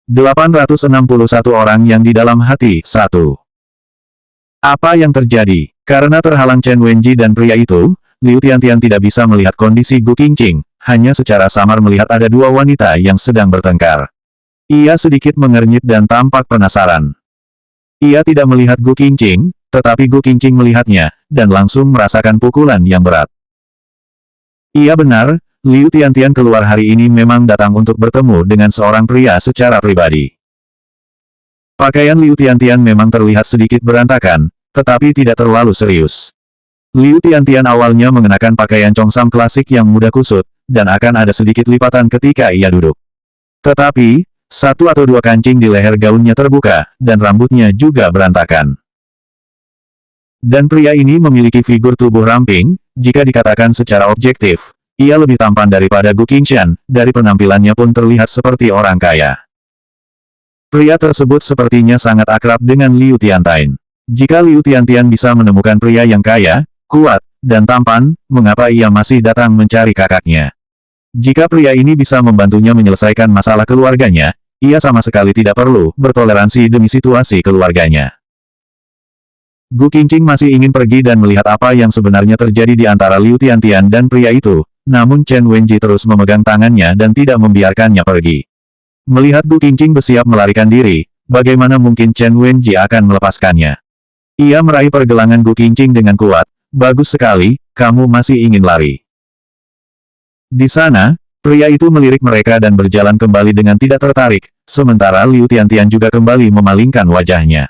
861 orang yang di dalam hati, 1. Apa yang terjadi? Karena terhalang Chen Wenji dan pria itu, Liu Tiantian tidak bisa melihat kondisi Gu Qingqing, hanya secara samar melihat ada dua wanita yang sedang bertengkar. Ia sedikit mengernyit dan tampak penasaran. Ia tidak melihat Gu Qingqing, tetapi Gu Qingqing melihatnya, dan langsung merasakan pukulan yang berat. Iya benar, Liu Tiantian keluar hari ini memang datang untuk bertemu dengan seorang pria secara pribadi. Pakaian Liu Tiantian memang terlihat sedikit berantakan, tetapi tidak terlalu serius. Liu Tiantian awalnya mengenakan pakaian Chongsam klasik yang mudah kusut, dan akan ada sedikit lipatan ketika ia duduk. Tetapi, satu atau dua kancing di leher gaunnya terbuka, dan rambutnya juga berantakan. Dan pria ini memiliki figur tubuh ramping, jika dikatakan secara objektif, ia lebih tampan daripada Gu Qingshan, dari penampilannya pun terlihat seperti orang kaya. Pria tersebut sepertinya sangat akrab dengan Liu Tiantian. Jika Liu Tiantian bisa menemukan pria yang kaya, kuat, dan tampan, mengapa ia masih datang mencari kakaknya? Jika pria ini bisa membantunya menyelesaikan masalah keluarganya, ia sama sekali tidak perlu bertoleransi demi situasi keluarganya. Gu Qingqing masih ingin pergi dan melihat apa yang sebenarnya terjadi di antara Liu Tiantian dan pria itu, namun Chen Wenji terus memegang tangannya dan tidak membiarkannya pergi. Melihat Gu Qingqing bersiap melarikan diri, bagaimana mungkin Chen Wenji akan melepaskannya? Ia meraih pergelangan Gu Qingqing dengan kuat. Bagus sekali, kamu masih ingin lari. Di sana, pria itu melirik mereka dan berjalan kembali dengan tidak tertarik, sementara Liu Tiantian juga kembali memalingkan wajahnya.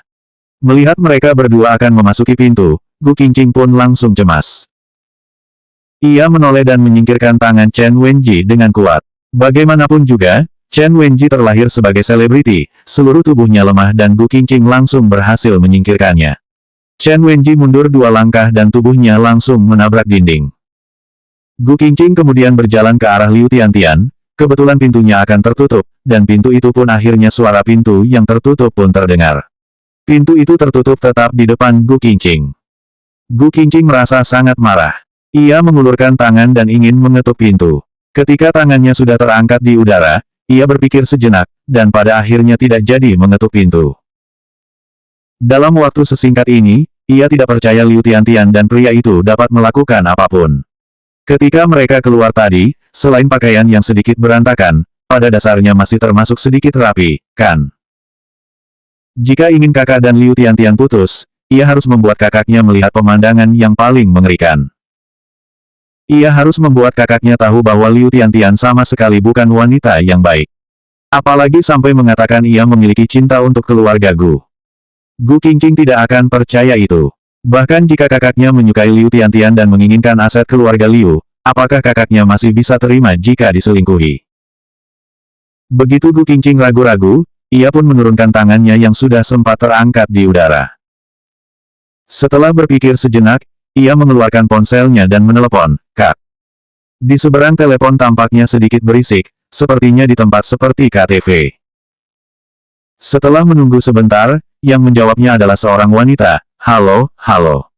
Melihat mereka berdua akan memasuki pintu, Gu Qingqing pun langsung cemas. Ia menoleh dan menyingkirkan tangan Chen Wenji dengan kuat. Bagaimanapun juga, Chen Wenji terlahir sebagai selebriti, seluruh tubuhnya lemah dan Gu Qingqing langsung berhasil menyingkirkannya. Chen Wenji mundur dua langkah dan tubuhnya langsung menabrak dinding. Gu Qingqing kemudian berjalan ke arah Liu Tiantian, kebetulan pintunya akan tertutup, dan pintu itu pun akhirnya suara pintu yang tertutup pun terdengar. Pintu itu tertutup tetap di depan Gu Qingqing. Gu Qingqing merasa sangat marah. Ia mengulurkan tangan dan ingin mengetuk pintu. Ketika tangannya sudah terangkat di udara, ia berpikir sejenak, dan pada akhirnya tidak jadi mengetuk pintu. Dalam waktu sesingkat ini, ia tidak percaya Liu Tiantian dan pria itu dapat melakukan apapun. Ketika mereka keluar tadi, selain pakaian yang sedikit berantakan, pada dasarnya masih termasuk sedikit rapi, kan? Jika ingin kakak dan Liu Tiantian putus, ia harus membuat kakaknya melihat pemandangan yang paling mengerikan. Ia harus membuat kakaknya tahu bahwa Liu Tiantian sama sekali bukan wanita yang baik. Apalagi sampai mengatakan ia memiliki cinta untuk keluarga Gu. Gu Qingqing tidak akan percaya itu. Bahkan jika kakaknya menyukai Liu Tiantian dan menginginkan aset keluarga Liu, apakah kakaknya masih bisa terima jika diselingkuhi? Begitu Gu Qingqing ragu-ragu, ia pun menurunkan tangannya yang sudah sempat terangkat di udara. Setelah berpikir sejenak, ia mengeluarkan ponselnya dan menelepon, "Kak." Di seberang telepon tampaknya sedikit berisik, sepertinya di tempat seperti KTV. Setelah menunggu sebentar, yang menjawabnya adalah seorang wanita, "Halo, halo."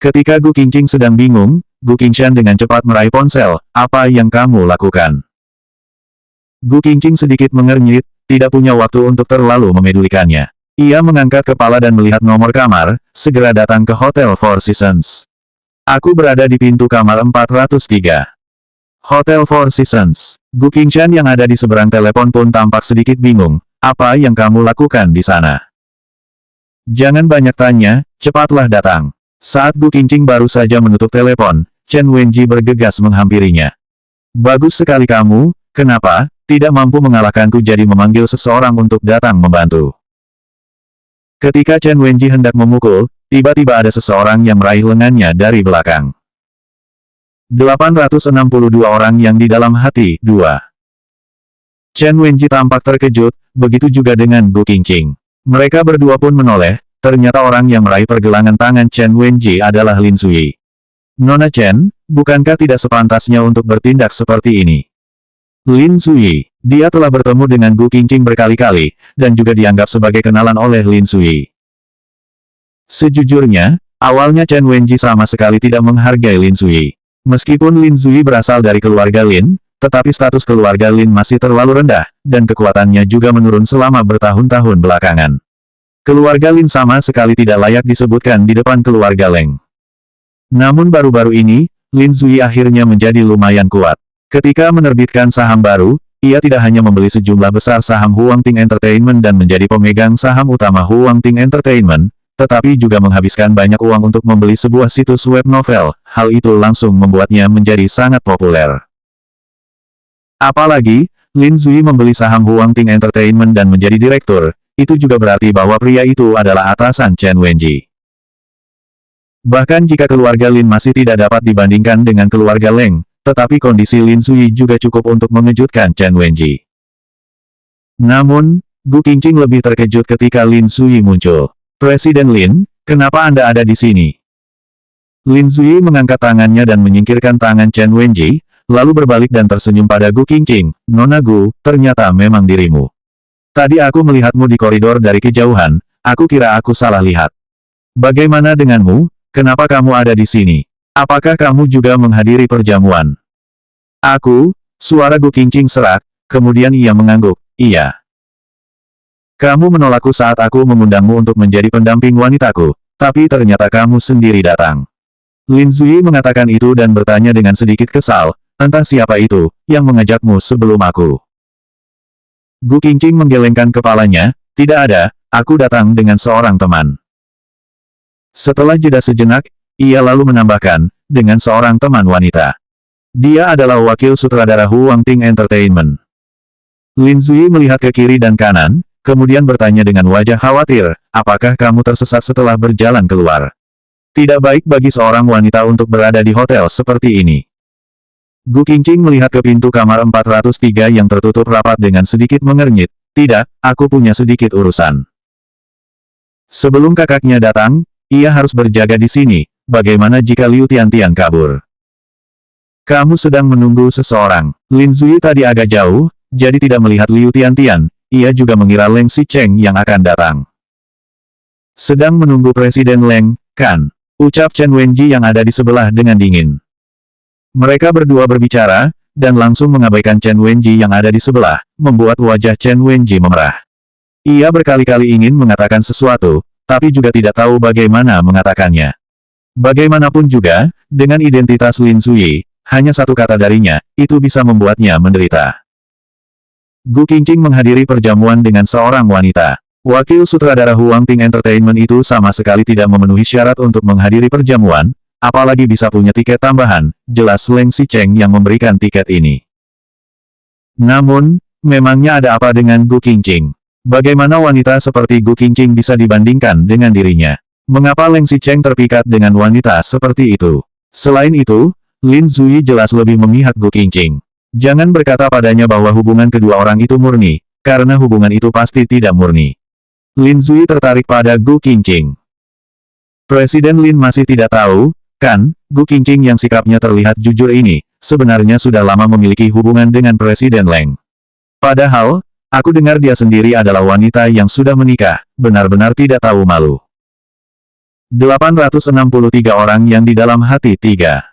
Ketika Gu Qingqing sedang bingung, Gu Qingshan dengan cepat meraih ponsel, "Apa yang kamu lakukan?" Gu Qingqing sedikit mengernyit, tidak punya waktu untuk terlalu memedulikannya. Ia mengangkat kepala dan melihat nomor kamar, segera datang ke Hotel Four Seasons. "Aku berada di pintu kamar 403. Hotel Four Seasons. Gu Qingshan yang ada di seberang telepon pun tampak sedikit bingung. "Apa yang kamu lakukan di sana?" "Jangan banyak tanya, cepatlah datang." Saat Gu Qingqing baru saja menutup telepon, Chen Wenji bergegas menghampirinya. "Bagus sekali kamu, kenapa tidak mampu mengalahkanku jadi memanggil seseorang untuk datang membantu?" Ketika Chen Wenji hendak memukul, tiba-tiba ada seseorang yang meraih lengannya dari belakang. 862 orang yang di dalam hati, 2. Chen Wenji tampak terkejut, begitu juga dengan Gu Qingqing. Mereka berdua pun menoleh, ternyata orang yang meraih pergelangan tangan Chen Wenji adalah Lin Sui. "Nona Chen, bukankah tidak sepantasnya untuk bertindak seperti ini?" Lin Sui, dia telah bertemu dengan Gu Qingqing berkali-kali, dan juga dianggap sebagai kenalan oleh Lin Sui. Sejujurnya, awalnya Chen Wenji sama sekali tidak menghargai Lin Sui. Meskipun Lin Sui berasal dari keluarga Lin, tetapi status keluarga Lin masih terlalu rendah, dan kekuatannya juga menurun selama bertahun-tahun belakangan. Keluarga Lin sama sekali tidak layak disebutkan di depan keluarga Leng. Namun baru-baru ini, Lin Zui akhirnya menjadi lumayan kuat. Ketika menerbitkan saham baru, ia tidak hanya membeli sejumlah besar saham Huangting Entertainment dan menjadi pemegang saham utama Huangting Entertainment, tetapi juga menghabiskan banyak uang untuk membeli sebuah situs web novel. Hal itu langsung membuatnya menjadi sangat populer. Apalagi, Lin Zui membeli saham Huangting Entertainment dan menjadi direktur, itu juga berarti bahwa pria itu adalah atasan Chen Wenji. Bahkan jika keluarga Lin masih tidak dapat dibandingkan dengan keluarga Leng, tetapi kondisi Lin Zui juga cukup untuk mengejutkan Chen Wenji. Namun, Gu Qingqing lebih terkejut ketika Lin Zui muncul. "Presiden Lin, kenapa Anda ada di sini?" Lin Zui mengangkat tangannya dan menyingkirkan tangan Chen Wenji, lalu berbalik dan tersenyum pada Gu Qingqing. "Nona Gu, ternyata memang dirimu. Tadi aku melihatmu di koridor dari kejauhan, aku kira aku salah lihat. Bagaimana denganmu, kenapa kamu ada di sini? Apakah kamu juga menghadiri perjamuan?" "Aku," suara Gu Qingqing serak, kemudian ia mengangguk, "Iya. Kamu menolakku saat aku mengundangmu untuk menjadi pendamping wanitaku, tapi ternyata kamu sendiri datang." Lin Zui mengatakan itu dan bertanya dengan sedikit kesal, "Entah siapa itu, yang mengajakmu sebelum aku?" Gu Qingqing menggelengkan kepalanya, "Tidak ada, aku datang dengan seorang teman." Setelah jeda sejenak, ia lalu menambahkan, "Dengan seorang teman wanita. Dia adalah wakil sutradara Huangting Entertainment." Lin Zui melihat ke kiri dan kanan, kemudian bertanya dengan wajah khawatir, "Apakah kamu tersesat setelah berjalan keluar? Tidak baik bagi seorang wanita untuk berada di hotel seperti ini." Gu Qingqing melihat ke pintu kamar 403 yang tertutup rapat dengan sedikit mengernyit. "Tidak, aku punya sedikit urusan. Sebelum kakaknya datang, ia harus berjaga di sini. Bagaimana jika Liu Tiantian kabur?" "Kamu sedang menunggu seseorang." Lin Zui tadi agak jauh, jadi tidak melihat Liu Tiantian. Ia juga mengira Leng Xicheng yang akan datang. "Sedang menunggu Presiden Leng, kan?" ucap Chen Wenji yang ada di sebelah dengan dingin. Mereka berdua berbicara, dan langsung mengabaikan Chen Wenji yang ada di sebelah, membuat wajah Chen Wenji memerah. Ia berkali-kali ingin mengatakan sesuatu, tapi juga tidak tahu bagaimana mengatakannya. Bagaimanapun juga, dengan identitas Lin Zui, hanya satu kata darinya, itu bisa membuatnya menderita. Gu Qingqing menghadiri perjamuan dengan seorang wanita. Wakil sutradara Huangting Entertainment itu sama sekali tidak memenuhi syarat untuk menghadiri perjamuan, apalagi bisa punya tiket tambahan, jelas Leng Xicheng yang memberikan tiket ini. Namun, memangnya ada apa dengan Gu Qingqing? Bagaimana wanita seperti Gu Qingqing bisa dibandingkan dengan dirinya? Mengapa Leng Xicheng terpikat dengan wanita seperti itu? Selain itu, Lin Zui jelas lebih memihak Gu Qingqing. Jangan berkata padanya bahwa hubungan kedua orang itu murni, karena hubungan itu pasti tidak murni. Lin Zui tertarik pada Gu Qingqing. Presiden Lin masih tidak tahu, kan, Gu Qingqing yang sikapnya terlihat jujur ini, sebenarnya sudah lama memiliki hubungan dengan Presiden Leng. Padahal, aku dengar dia sendiri adalah wanita yang sudah menikah, benar-benar tidak tahu malu. 863 orang yang di dalam hati 3.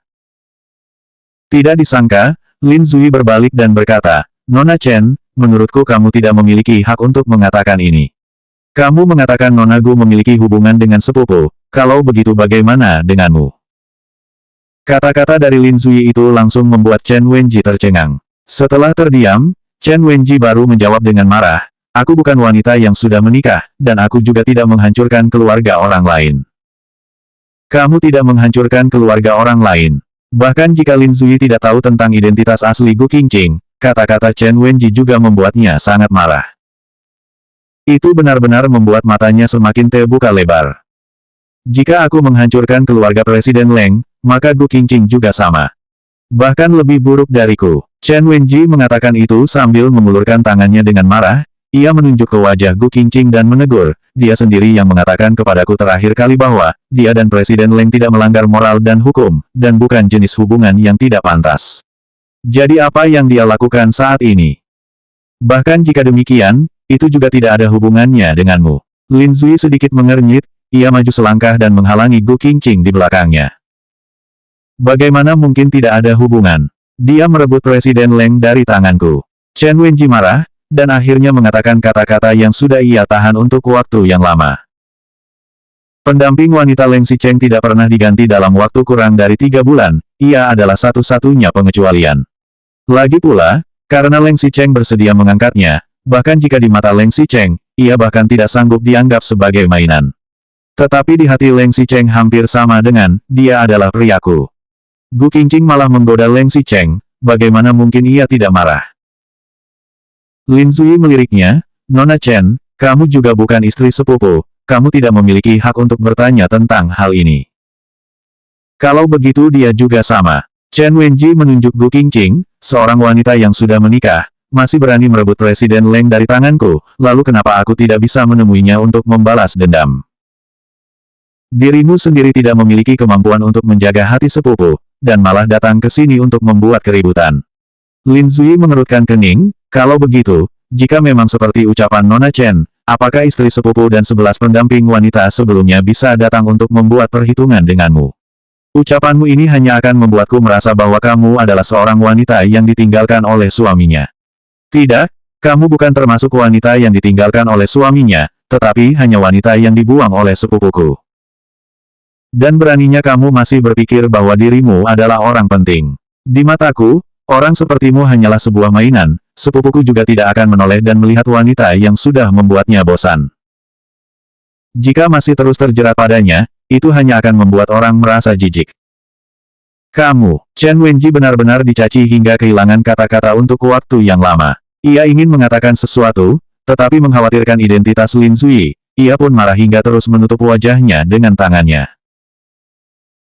Tidak disangka, Lin Zui berbalik dan berkata, "Nona Chen, menurutku kamu tidak memiliki hak untuk mengatakan ini. Kamu mengatakan Nona Gu memiliki hubungan dengan sepupu, kalau begitu bagaimana denganmu?" Kata-kata dari Lin Zui itu langsung membuat Chen Wenji tercengang. Setelah terdiam, Chen Wenji baru menjawab dengan marah, "Aku bukan wanita yang sudah menikah, dan aku juga tidak menghancurkan keluarga orang lain." "Kamu tidak menghancurkan keluarga orang lain." Bahkan jika Lin Zui tidak tahu tentang identitas asli Gu Qingqing, kata-kata Chen Wenji juga membuatnya sangat marah. Itu benar-benar membuat matanya semakin terbuka lebar. "Jika aku menghancurkan keluarga Presiden Leng, maka Gu Qingqing juga sama. Bahkan lebih buruk dariku." Chen Wenji mengatakan itu sambil mengulurkan tangannya dengan marah, ia menunjuk ke wajah Gu Qingqing dan menegur, "Dia sendiri yang mengatakan kepadaku terakhir kali bahwa, dia dan Presiden Leng tidak melanggar moral dan hukum, dan bukan jenis hubungan yang tidak pantas. Jadi apa yang dia lakukan saat ini? Bahkan jika demikian, itu juga tidak ada hubungannya denganmu." Lin Zui sedikit mengernyit, ia maju selangkah dan menghalangi Gu Qingqing di belakangnya. "Bagaimana mungkin tidak ada hubungan? Dia merebut Presiden Leng dari tanganku. Chen Wenji marah, dan akhirnya mengatakan kata-kata yang sudah ia tahan untuk waktu yang lama. Pendamping wanita Leng Xicheng tidak pernah diganti dalam waktu kurang dari 3 bulan, ia adalah satu-satunya pengecualian. Lagi pula, karena Leng Xicheng bersedia mengangkatnya, bahkan jika di mata Leng Xicheng, ia bahkan tidak sanggup dianggap sebagai mainan. Tetapi di hati Leng Xicheng hampir sama dengan, dia adalah priaku. Gu Qingqing malah menggoda Leng Xicheng, bagaimana mungkin ia tidak marah. Lin Zui meliriknya, Nona Chen, kamu juga bukan istri sepupu, kamu tidak memiliki hak untuk bertanya tentang hal ini. Kalau begitu dia juga sama. Chen Wenji menunjuk Gu Qingqing, seorang wanita yang sudah menikah, masih berani merebut Presiden Leng dari tanganku, lalu kenapa aku tidak bisa menemuinya untuk membalas dendam? Dirimu sendiri tidak memiliki kemampuan untuk menjaga hati sepupu, dan malah datang ke sini untuk membuat keributan. Lin Zui mengerutkan kening, kalau begitu, jika memang seperti ucapan Nona Chen, apakah istri sepupu dan 11 pendamping wanita sebelumnya bisa datang untuk membuat perhitungan denganmu? Ucapanmu ini hanya akan membuatku merasa bahwa kamu adalah seorang wanita yang ditinggalkan oleh suaminya. Tidak, kamu bukan termasuk wanita yang ditinggalkan oleh suaminya, tetapi hanya wanita yang dibuang oleh sepupuku. Dan beraninya kamu masih berpikir bahwa dirimu adalah orang penting. Di mataku, orang sepertimu hanyalah sebuah mainan, sepupuku juga tidak akan menoleh dan melihat wanita yang sudah membuatnya bosan. Jika masih terus terjerat padanya, itu hanya akan membuat orang merasa jijik. Kamu, Chen Wenji benar-benar dicaci hingga kehilangan kata-kata untuk waktu yang lama. Ia ingin mengatakan sesuatu, tetapi mengkhawatirkan identitas Lin Zui, ia pun marah hingga terus menutup wajahnya dengan tangannya.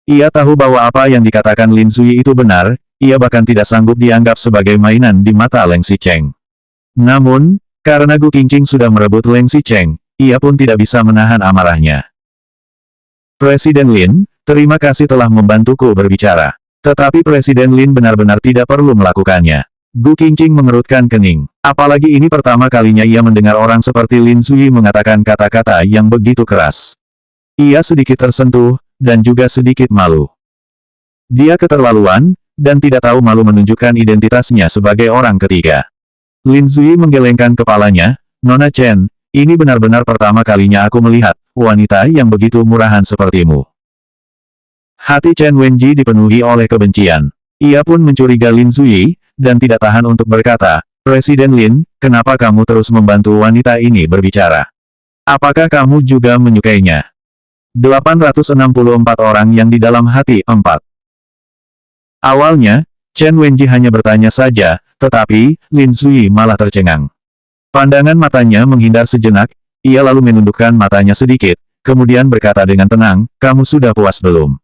Ia tahu bahwa apa yang dikatakan Lin Zui itu benar, ia bahkan tidak sanggup dianggap sebagai mainan di mata Leng Xicheng. Namun, karena Gu Qingqing sudah merebut Leng Xicheng, ia pun tidak bisa menahan amarahnya. Presiden Lin, terima kasih telah membantuku berbicara. Tetapi Presiden Lin benar-benar tidak perlu melakukannya. Gu Qingqing mengerutkan kening. Apalagi ini pertama kalinya ia mendengar orang seperti Lin Zui mengatakan kata-kata yang begitu keras. Ia sedikit tersentuh, dan juga sedikit malu. Dia keterlaluan, dan tidak tahu malu menunjukkan identitasnya sebagai orang ketiga. Lin Zui menggelengkan kepalanya, Nona Chen, ini benar-benar pertama kalinya aku melihat wanita yang begitu murahan sepertimu. Hati Chen Wenji dipenuhi oleh kebencian. Ia pun mencuriga Lin Zui, dan tidak tahan untuk berkata, Presiden Lin, kenapa kamu terus membantu wanita ini berbicara? Apakah kamu juga menyukainya? 864 orang yang di dalam hati 4. Awalnya, Chen Wenji hanya bertanya saja, tetapi, Lin Zui malah tercengang. Pandangan matanya menghindar sejenak, ia lalu menundukkan matanya sedikit, kemudian berkata dengan tenang, kamu sudah puas belum?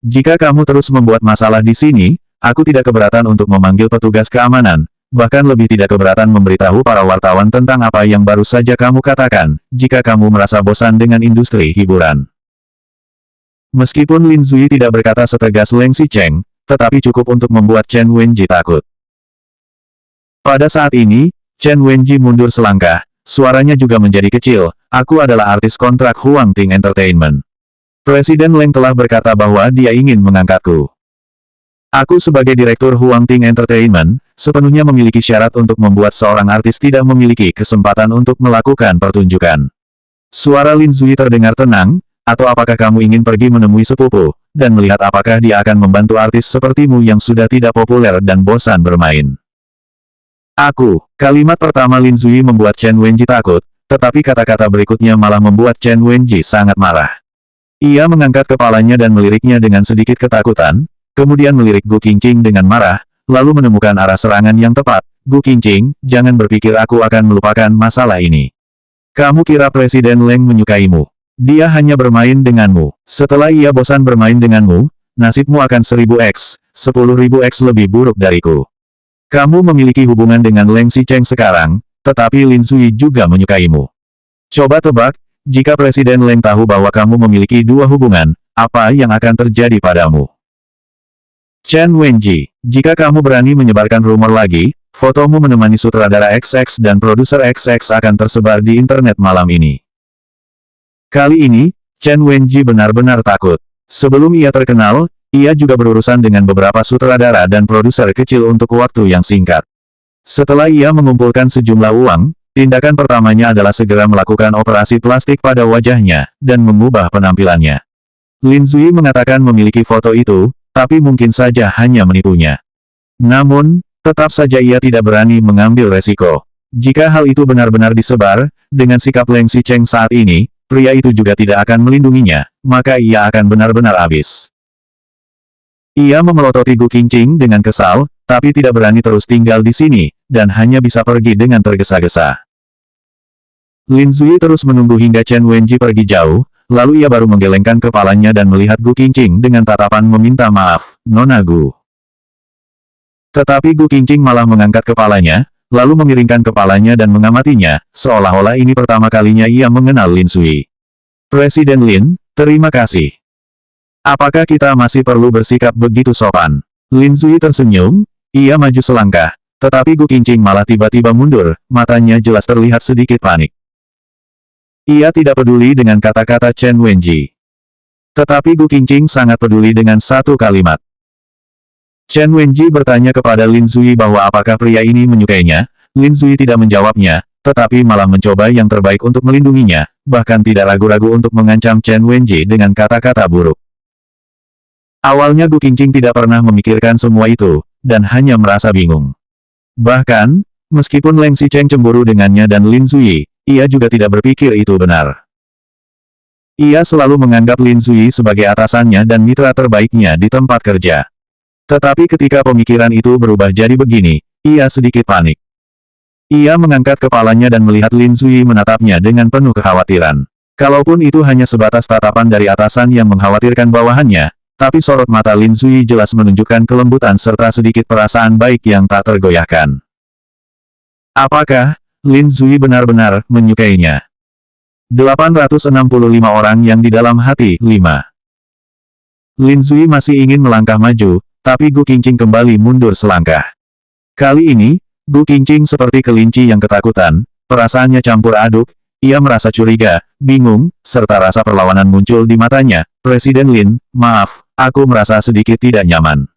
Jika kamu terus membuat masalah di sini, aku tidak keberatan untuk memanggil petugas keamanan, bahkan lebih tidak keberatan memberitahu para wartawan tentang apa yang baru saja kamu katakan, jika kamu merasa bosan dengan industri hiburan. Meskipun Lin Zui tidak berkata setegas Leng Xicheng, tetapi cukup untuk membuat Chen Wenji takut. Pada saat ini, Chen Wenji mundur selangkah, suaranya juga menjadi kecil, aku adalah artis kontrak Huang Ting Entertainment. Presiden Leng telah berkata bahwa dia ingin mengangkatku. Aku sebagai direktur Huang Ting Entertainment, sepenuhnya memiliki syarat untuk membuat seorang artis tidak memiliki kesempatan untuk melakukan pertunjukan. Suara Lin Zui terdengar tenang, atau apakah kamu ingin pergi menemui sepupu, dan melihat apakah dia akan membantu artis sepertimu yang sudah tidak populer dan bosan bermain? Kalimat pertama Lin Zui membuat Chen Wenji takut, tetapi kata-kata berikutnya malah membuat Chen Wenji sangat marah. Ia mengangkat kepalanya dan meliriknya dengan sedikit ketakutan, kemudian melirik Gu Qingqing dengan marah, lalu menemukan arah serangan yang tepat. Gu Qingqing, jangan berpikir aku akan melupakan masalah ini. Kamu kira Presiden Leng menyukaimu? Dia hanya bermain denganmu. Setelah ia bosan bermain denganmu, nasibmu akan 1000x, 10.000x lebih buruk dariku. Kamu memiliki hubungan dengan Leng Xicheng sekarang, tetapi Lin Zui juga menyukaimu. Coba tebak, jika Presiden Leng tahu bahwa kamu memiliki 2 hubungan, apa yang akan terjadi padamu? Chen Wenji, jika kamu berani menyebarkan rumor lagi, fotomu menemani sutradara XX dan produser XX akan tersebar di internet malam ini. Kali ini, Chen Wenji benar-benar takut. Sebelum ia terkenal, ia juga berurusan dengan beberapa sutradara dan produser kecil untuk waktu yang singkat. Setelah ia mengumpulkan sejumlah uang, tindakan pertamanya adalah segera melakukan operasi plastik pada wajahnya, dan mengubah penampilannya. Lin Zui mengatakan memiliki foto itu, tapi mungkin saja hanya menipunya. Namun, tetap saja ia tidak berani mengambil resiko. Jika hal itu benar-benar disebar, dengan sikap Leng Xicheng saat ini, pria itu juga tidak akan melindunginya, maka ia akan benar-benar habis. Ia memelototi Gu Qingqing dengan kesal, tapi tidak berani terus tinggal di sini, dan hanya bisa pergi dengan tergesa-gesa. Lin Zui terus menunggu hingga Chen Wenji pergi jauh, lalu ia baru menggelengkan kepalanya dan melihat Gu Qingqing dengan tatapan meminta maaf, "Nona Gu." Tetapi Gu Qingqing malah mengangkat kepalanya, lalu memiringkan kepalanya dan mengamatinya, seolah-olah ini pertama kalinya ia mengenal Lin Zui. "Presiden Lin, terima kasih. Apakah kita masih perlu bersikap begitu sopan?" Lin Zui tersenyum, ia maju selangkah, tetapi Gu Qingqing malah tiba-tiba mundur, matanya jelas terlihat sedikit panik. Ia tidak peduli dengan kata-kata Chen Wenji. Tetapi Gu Qingqing sangat peduli dengan satu kalimat. Chen Wenji bertanya kepada Lin Zui bahwa apakah pria ini menyukainya. Lin Zui tidak menjawabnya, tetapi malah mencoba yang terbaik untuk melindunginya, bahkan tidak ragu-ragu untuk mengancam Chen Wenji dengan kata-kata buruk. Awalnya Gu Qingqing tidak pernah memikirkan semua itu, dan hanya merasa bingung. Bahkan, meskipun Leng Xicheng cemburu dengannya dan Lin Zui, ia juga tidak berpikir itu benar. Ia selalu menganggap Lin Zui sebagai atasannya dan mitra terbaiknya di tempat kerja. Tetapi ketika pemikiran itu berubah jadi begini, ia sedikit panik. Ia mengangkat kepalanya dan melihat Lin Zui menatapnya dengan penuh kekhawatiran. Kalaupun itu hanya sebatas tatapan dari atasan yang mengkhawatirkan bawahannya, tapi sorot mata Lin Zui jelas menunjukkan kelembutan serta sedikit perasaan baik yang tak tergoyahkan. Apakah Lin Zui benar-benar menyukainya? 865 orang yang di dalam hati, 5. Lin Zui masih ingin melangkah maju, tapi Gu Qingqing kembali mundur selangkah. Kali ini, Gu Qingqing seperti kelinci yang ketakutan, perasaannya campur aduk, ia merasa curiga, bingung, serta rasa perlawanan muncul di matanya. "Presiden Lin, maaf, aku merasa sedikit tidak nyaman."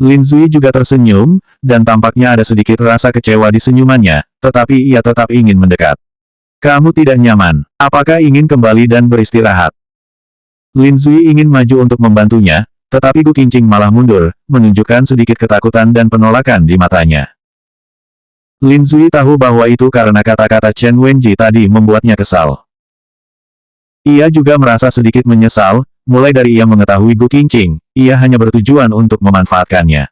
Lin Zui juga tersenyum, dan tampaknya ada sedikit rasa kecewa di senyumannya, tetapi ia tetap ingin mendekat. "Kamu tidak nyaman, apakah ingin kembali dan beristirahat?" Lin Zui ingin maju untuk membantunya, tetapi Gu Qingqing malah mundur, menunjukkan sedikit ketakutan dan penolakan di matanya. Lin Zui tahu bahwa itu karena kata-kata Chen Wenji tadi membuatnya kesal. Ia juga merasa sedikit menyesal, mulai dari ia mengetahui Gu Qingqing, ia hanya bertujuan untuk memanfaatkannya.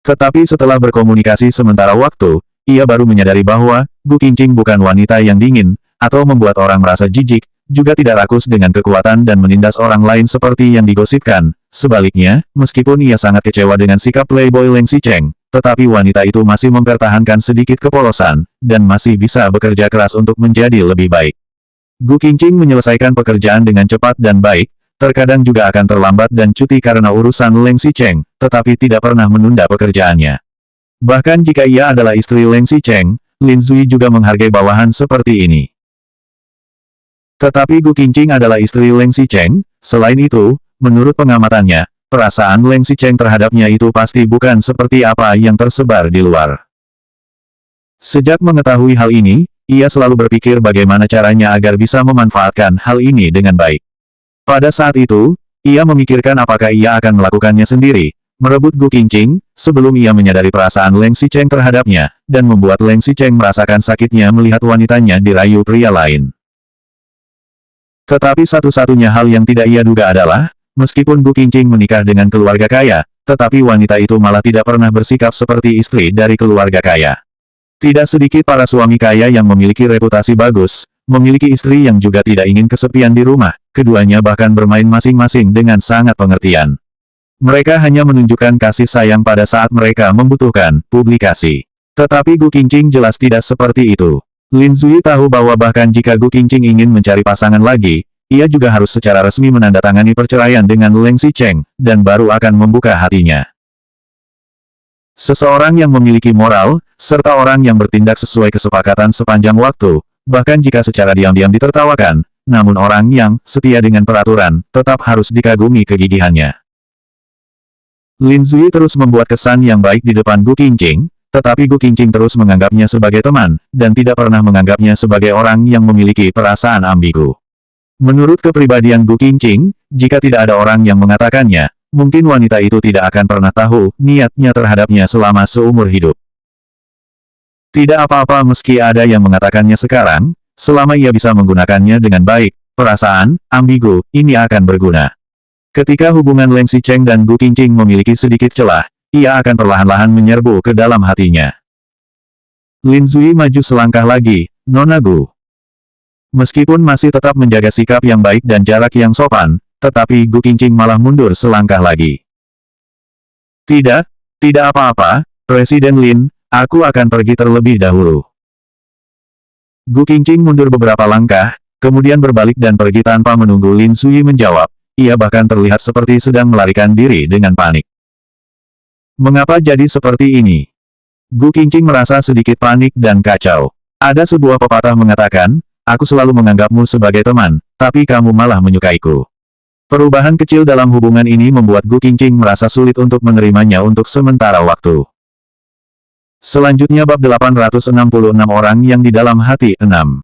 Tetapi setelah berkomunikasi sementara waktu, ia baru menyadari bahwa Gu Qingqing bukan wanita yang dingin, atau membuat orang merasa jijik, juga tidak rakus dengan kekuatan dan menindas orang lain seperti yang digosipkan. Sebaliknya, meskipun ia sangat kecewa dengan sikap playboy Leng Xicheng, tetapi wanita itu masih mempertahankan sedikit kepolosan, dan masih bisa bekerja keras untuk menjadi lebih baik. Gu Qingqing menyelesaikan pekerjaan dengan cepat dan baik, terkadang juga akan terlambat dan cuti karena urusan Leng Xicheng, tetapi tidak pernah menunda pekerjaannya. Bahkan jika ia adalah istri Leng Xicheng, Lin Zui juga menghargai bawahan seperti ini. Tetapi Gu Qingqing adalah istri Leng Xicheng, selain itu, menurut pengamatannya, perasaan Leng Xicheng terhadapnya itu pasti bukan seperti apa yang tersebar di luar. Sejak mengetahui hal ini, ia selalu berpikir bagaimana caranya agar bisa memanfaatkan hal ini dengan baik. Pada saat itu, ia memikirkan apakah ia akan melakukannya sendiri, merebut Gu Qingqing, sebelum ia menyadari perasaan Leng Xicheng terhadapnya, dan membuat Leng Xicheng merasakan sakitnya melihat wanitanya dirayu pria lain. Tetapi satu-satunya hal yang tidak ia duga adalah, meskipun Gu Qingqing menikah dengan keluarga kaya, tetapi wanita itu malah tidak pernah bersikap seperti istri dari keluarga kaya. Tidak sedikit para suami kaya yang memiliki reputasi bagus, memiliki istri yang juga tidak ingin kesepian di rumah, keduanya bahkan bermain masing-masing dengan sangat pengertian. Mereka hanya menunjukkan kasih sayang pada saat mereka membutuhkan publikasi. Tetapi Gu Qingqing jelas tidak seperti itu. Lin Zui tahu bahwa bahkan jika Gu Qingqing ingin mencari pasangan lagi, ia juga harus secara resmi menandatangani perceraian dengan Leng Xicheng, dan baru akan membuka hatinya. Seseorang yang memiliki moral, serta orang yang bertindak sesuai kesepakatan sepanjang waktu, bahkan jika secara diam-diam ditertawakan, namun orang yang setia dengan peraturan, tetap harus dikagumi kegigihannya. Lin Zui terus membuat kesan yang baik di depan Gu Qingqing, tetapi Gu Qingqing terus menganggapnya sebagai teman, dan tidak pernah menganggapnya sebagai orang yang memiliki perasaan ambigu. Menurut kepribadian Gu Qingqing, jika tidak ada orang yang mengatakannya, mungkin wanita itu tidak akan pernah tahu niatnya terhadapnya selama seumur hidup. Tidak apa-apa meski ada yang mengatakannya sekarang, selama ia bisa menggunakannya dengan baik, perasaan ambigu ini akan berguna. Ketika hubungan Leng Xicheng dan Gu Qingqing memiliki sedikit celah, ia akan perlahan-lahan menyerbu ke dalam hatinya. Lin Zui maju selangkah lagi, Nona Gu. Meskipun masih tetap menjaga sikap yang baik dan jarak yang sopan, tetapi Gu Qingqing malah mundur selangkah lagi. Tidak apa-apa, Presiden Lin, aku akan pergi terlebih dahulu. Gu Qingqing mundur beberapa langkah, kemudian berbalik dan pergi tanpa menunggu Lin Zui menjawab, ia bahkan terlihat seperti sedang melarikan diri dengan panik. Mengapa jadi seperti ini? Gu Qingqing merasa sedikit panik dan kacau. Ada sebuah pepatah mengatakan, aku selalu menganggapmu sebagai teman, tapi kamu malah menyukaiku. Perubahan kecil dalam hubungan ini membuat Gu Qingqing merasa sulit untuk menerimanya untuk sementara waktu. Selanjutnya bab 866 orang yang di dalam hati 6.